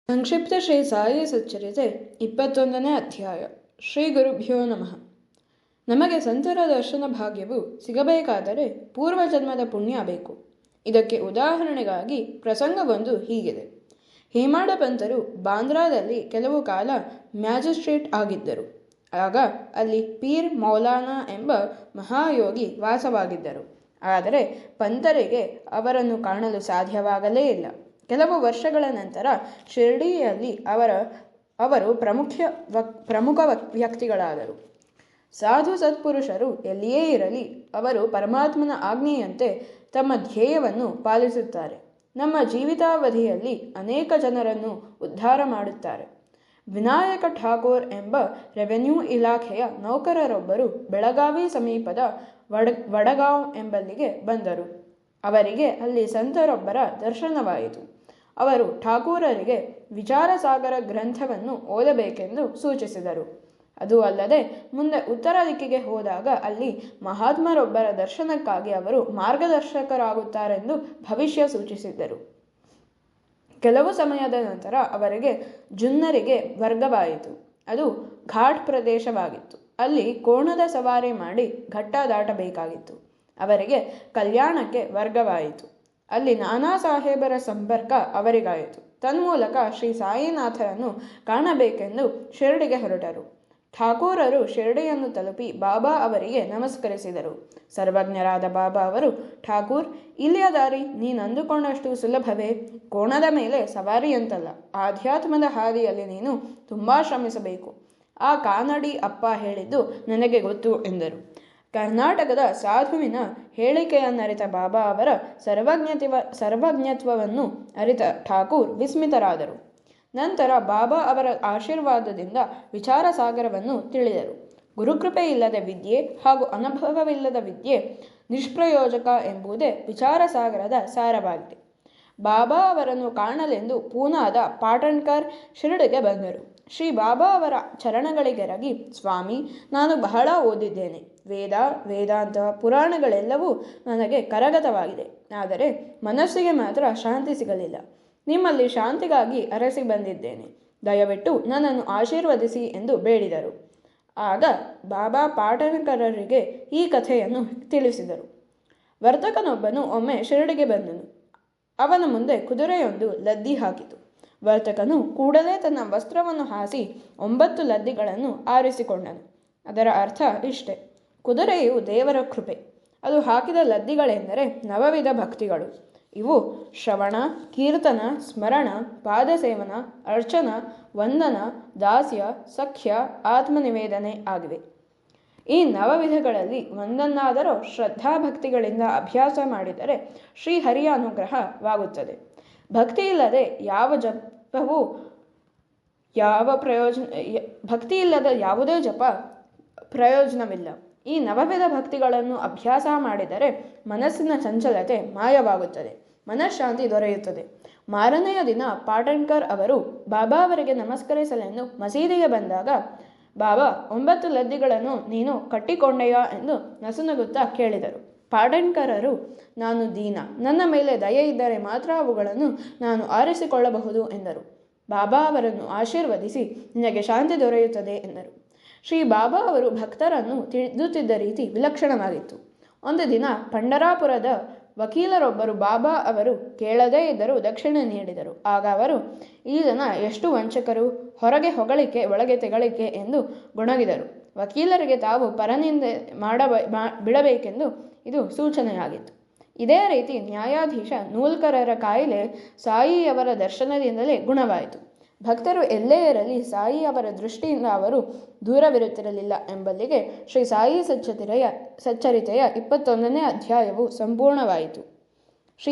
ಸಂಕ್ಷಿಪ್ತ ಶ್ರೀ ಸಾಯಿ ಸಚ್ಚರಿತೆ 21ನೇ ಅಧ್ಯಾಯ. ಶ್ರೀ ಗುರುಭ್ಯೋ ನಮಃ. ನಮಗೆ ಸಂತರ ದರ್ಶನ ಭಾಗ್ಯವು ಸಿಗಬೇಕಾದರೆ ಪೂರ್ವಜನ್ಮದ ಪುಣ್ಯ ಬೇಕು. ಇದಕ್ಕೆ ಉದಾಹರಣೆಗಾಗಿ ಪ್ರಸಂಗವೊಂದು ಹೀಗಿದೆ. ಹೇಮಾಡ ಪಂತರು ಬಾಂದ್ರಾದಲ್ಲಿ ಕೆಲವು ಕಾಲ ಮ್ಯಾಜಿಸ್ಟ್ರೇಟ್ ಆಗಿದ್ದರು. ಆಗ ಅಲ್ಲಿ ಪೀರ್ ಮೌಲಾನಾ ಎಂಬ ಮಹಾಯೋಗಿ ವಾಸವಾಗಿದ್ದರು. ಆದರೆ ಪಂತರಿಗೆ ಅವರನ್ನು ಕಾಣಲು ಸಾಧ್ಯವಾಗಲೇ ಇಲ್ಲ. ಕೆಲವು ವರ್ಷಗಳ ನಂತರ ಶಿರ್ಡಿಯಲ್ಲಿ ಅವರು ಪ್ರಮುಖ ವ್ಯಕ್ತಿಗಳಾದರು. ಸಾಧು ಸತ್ಪುರುಷರು ಎಲ್ಲಿಯೇ ಇರಲಿ ಅವರು ಪರಮಾತ್ಮನ ಆಜ್ಞೆಯಂತೆ ತಮ್ಮ ಧ್ಯೇಯವನ್ನು ಪಾಲಿಸುತ್ತಾರೆ. ನಮ್ಮ ಜೀವಿತಾವಧಿಯಲ್ಲಿ ಅನೇಕ ಜನರನ್ನು ಉದ್ಧಾರ ಮಾಡುತ್ತಾರೆ. ವಿನಾಯಕ ಠಾಕೂರ್ ಎಂಬ ರೆವೆನ್ಯೂ ಇಲಾಖೆಯ ನೌಕರರೊಬ್ಬರು ಬೆಳಗಾವಿ ಸಮೀಪದ ವಡಗಾಂವ್ ಎಂಬಲ್ಲಿಗೆ ಬಂದರು. ಅವರಿಗೆ ಅಲ್ಲಿ ಸಂತರೊಬ್ಬರ ದರ್ಶನವಾಯಿತು. ಅವರು ಠಾಕೂರರಿಗೆ ವಿಚಾರಸಾಗರ ಗ್ರಂಥವನ್ನು ಓದಬೇಕೆಂದು ಸೂಚಿಸಿದರು. ಅದು ಅಲ್ಲದೆ ಮುಂದೆ ಉತ್ತರ ದಿಕ್ಕಿಗೆ ಹೋದಾಗ ಅಲ್ಲಿ ಮಹಾತ್ಮರೊಬ್ಬರ ದರ್ಶನಕ್ಕಾಗಿ ಅವರು ಮಾರ್ಗದರ್ಶಕರಾಗುತ್ತಾರೆಂದು ಭವಿಷ್ಯ ಸೂಚಿಸಿದ್ದರು. ಕೆಲವು ಸಮಯದ ನಂತರ ಅವರಿಗೆ ಜುನ್ನರಿಗೆ ವರ್ಗವಾಯಿತು. ಅದು ಘಾಟ್ ಪ್ರದೇಶವಾಗಿತ್ತು. ಅಲ್ಲಿ ಕೋಣದ ಸವಾರಿ ಮಾಡಿ ಘಟ್ಟ ದಾಟಬೇಕಾಗಿತ್ತು. ಅವರಿಗೆ ಕಲ್ಯಾಣಕ್ಕೆ ವರ್ಗವಾಯಿತು. ಅಲ್ಲಿ ನಾನಾ ಸಾಹೇಬರ ಸಂಪರ್ಕ ಅವರಿಗಾಯಿತು. ತನ್ಮೂಲಕ ಶ್ರೀ ಸಾಯಿನಾಥರನ್ನು ಕಾಣಬೇಕೆಂದು ಶಿರ್ಡಿಗೆ ಹೊರಟರು. ಠಾಕೂರರು ಶಿರ್ಡಿಯನ್ನು ತಲುಪಿ ಬಾಬಾ ಅವರಿಗೆ ನಮಸ್ಕರಿಸಿದರು. ಸರ್ವಜ್ಞರಾದ ಬಾಬಾ ಅವರು, ಠಾಕೂರ್, ಇಲ್ಲಿಯ ದಾರಿ ನೀನಂದುಕೊಂಡಷ್ಟು ಸುಲಭವೇ? ಕೋಣದ ಮೇಲೆ ಸವಾರಿಯಂತಲ್ಲ. ಆಧ್ಯಾತ್ಮದ ಹಾದಿಯಲ್ಲಿ ನೀನು ತುಂಬಾ ಶ್ರಮಿಸಬೇಕು. ಆ ಕಾನಡಿ ಅಪ್ಪ ಹೇಳಿದ್ದು ನನಗೆ ಗೊತ್ತು ಎಂದರು. ಕರ್ನಾಟಕದ ಸಾಧುವಿನ ಹೇಳಿಕೆಯನ್ನರಿತ ಬಾಬಾ ಅವರ ಸರ್ವಜ್ಞತ್ವವನ್ನು ಅರಿತ ಠಾಕೂರ್ ವಿಸ್ಮಿತರಾದರು. ನಂತರ ಬಾಬಾ ಅವರ ಆಶೀರ್ವಾದದಿಂದ ವಿಚಾರಸಾಗರವನ್ನು ತಿಳಿದರು. ಗುರುಕೃಪೆ ಇಲ್ಲದ ವಿದ್ಯೆ ಹಾಗೂ ಅನುಭವವಿಲ್ಲದ ವಿದ್ಯೆ ನಿಷ್ಪ್ರಯೋಜಕ ಎಂಬುದೇ ವಿಚಾರಸಾಗರದ ಸಾರವಾಗಿದೆ. ಬಾಬಾ ಅವರನ್ನು ಕಾಣಲೆಂದು ಪೂನಾದ ಪಾಟಣ್ಕರ್ ಶಿರ್ಡಿಗೆ ಬಂದರು. ಶ್ರೀ ಬಾಬಾ ಅವರ ಚರಣಗಳಿಗೆರಗಿ, ಸ್ವಾಮಿ, ನಾನು ಬಹಳ ಓದಿದ್ದೇನೆ. ವೇದಾಂತ ಪುರಾಣಗಳೆಲ್ಲವೂ ನನಗೆ ಕರಗತವಾಗಿದೆ. ಆದರೆ ಮನಸ್ಸಿಗೆ ಮಾತ್ರ ಶಾಂತಿ ಸಿಗಲಿಲ್ಲ. ನಿಮ್ಮಲ್ಲಿ ಶಾಂತಿಗಾಗಿ ಅರಸಿ ಬಂದಿದ್ದೇನೆ. ದಯವಿಟ್ಟು ನನ್ನನ್ನು ಆಶೀರ್ವದಿಸಿ ಎಂದು ಬೇಡಿದರು. ಆಗ ಬಾಬಾ ಪಾಟಣ್ಕರರಿಗೆ ಈ ಕಥೆಯನ್ನು ತಿಳಿಸಿದರು. ವರ್ತಕನೊಬ್ಬನು ಒಮ್ಮೆ ಶಿರಡಿಗೆ ಬಂದನು. ಅವನ ಮುಂದೆ ಕುದುರೆಯೊಂದು ಲದ್ದಿ ಹಾಕಿತು. ವರ್ತಕನು ಕೂಡಲೇ ತನ್ನ ವಸ್ತ್ರವನ್ನು ಹಾಸಿ 9 ಲದ್ದಿಗಳನ್ನು ಆರಿಸಿಕೊಂಡನು. ಅದರ ಅರ್ಥ ಇಷ್ಟೇ: ಕುದುರೆಯು ದೇವರ ಕೃಪೆ. ಅದು ಹಾಕಿದ ಲದ್ದಿಗಳೆಂದರೆ 9 ಭಕ್ತಿಗಳು. ಇವು ಶ್ರವಣ, ಕೀರ್ತನ, ಸ್ಮರಣ, ಪಾದಸೇವನ, ಅರ್ಚನ, ವಂದನ, ದಾಸ್ಯ, ಸಖ್ಯ, ಆತ್ಮನಿವೇದನೆ ಆಗಿವೆ. ಈ 9 ಒಂದನ್ನಾದರೂ ಶ್ರದ್ಧಾಭಕ್ತಿಗಳಿಂದ ಅಭ್ಯಾಸ ಮಾಡಿದರೆ ಶ್ರೀಹರಿಯ ಅನುಗ್ರಹವಾಗುತ್ತದೆ. ಭಕ್ತಿಯಿಲ್ಲದೆ ಭಕ್ತಿಯಿಲ್ಲದ ಯಾವುದೇ ಜಪ ಪ್ರಯೋಜನವಿಲ್ಲ. ಈ 9 ಭಕ್ತಿಗಳನ್ನು ಅಭ್ಯಾಸ ಮಾಡಿದರೆ ಮನಸ್ಸಿನ ಚಂಚಲತೆ ಮಾಯವಾಗುತ್ತದೆ, ಮನಃಶಾಂತಿ ದೊರೆಯುತ್ತದೆ. ಮಾರನೆಯ ದಿನ ಪಾಟಣ್ಕರ್ ಅವರು ಬಾಬಾ ಅವರಿಗೆ ನಮಸ್ಕರಿಸಲೆಂದು ಮಸೀದಿಗೆ ಬಂದಾಗ, ಬಾಬಾ, 9 ಲದ್ದಿಗಳನ್ನು ನೀನು ಕಟ್ಟಿಕೊಂಡೆಯಾ ಎಂದು ನಸುನಗುತ್ತಾ ಕೇಳಿದರು. ಪಾಟಣ್ಕರರು, ನಾನು ದೀನ, ನನ್ನ ಮೇಲೆ ದಯೆ ಇದ್ದರೆ ಮಾತ್ರ ಅವುಗಳನ್ನು ನಾನು ಆರಿಸಿಕೊಳ್ಳಬಹುದು ಎಂದರು. ಬಾಬಾ ಅವರನ್ನು ಆಶೀರ್ವದಿಸಿ, ನಿನಗೆ ಶಾಂತಿ ದೊರೆಯುತ್ತದೆ ಎಂದರು. ಶ್ರೀ ಬಾಬಾ ಅವರು ಭಕ್ತರನ್ನು ತಿದ್ದುತ್ತಿದ್ದ ರೀತಿ ವಿಲಕ್ಷಣವಾಗಿತ್ತು. ಒಂದು ದಿನ ಪಂಡರಾಪುರದ ವಕೀಲರೊಬ್ಬರು ಬಾಬಾ ಅವರು ಕೇಳದೇ ಇದ್ದರೂ ದಕ್ಷಿಣೆ ನೀಡಿದರು. ಆಗ ಅವರು, ಈ ಜನ ಎಷ್ಟು ವಂಚಕರು, ಹೊರಗೆ ಹೊಗಳಿಕೆ ಒಳಗೆ ತೆಗಳಿಕೆ ಎಂದು ಗೊಣಗಿದರು. ವಕೀಲರಿಗೆ ತಾವು ಪರನಿಂದೆ ಬಿಡಬೇಕೆಂದು ಇದು ಸೂಚನೆಯಾಗಿತ್ತು. ಇದೇ ರೀತಿ ನ್ಯಾಯಾಧೀಶ ನೂಲ್ಕರರ ಕಾಯಿಲೆ ಸಾಯಿಯವರ ದರ್ಶನದಿಂದಲೇ ಗುಣವಾಯಿತು. ಭಕ್ತರು ಎಲ್ಲೇ ಇರಲಿ ಸಾಯಿ ಅವರ ದೃಷ್ಟಿಯಿಂದ ಅವರು ದೂರವಿರುತ್ತಿರಲಿಲ್ಲ ಎಂಬಲ್ಲಿಗೆ ಶ್ರೀ ಸಾಯಿ ಸಚ್ಚರಿತೆಯ 21ನೇ ಅಧ್ಯಾಯವು ಸಂಪೂರ್ಣವಾಯಿತು. ಶ್ರೀ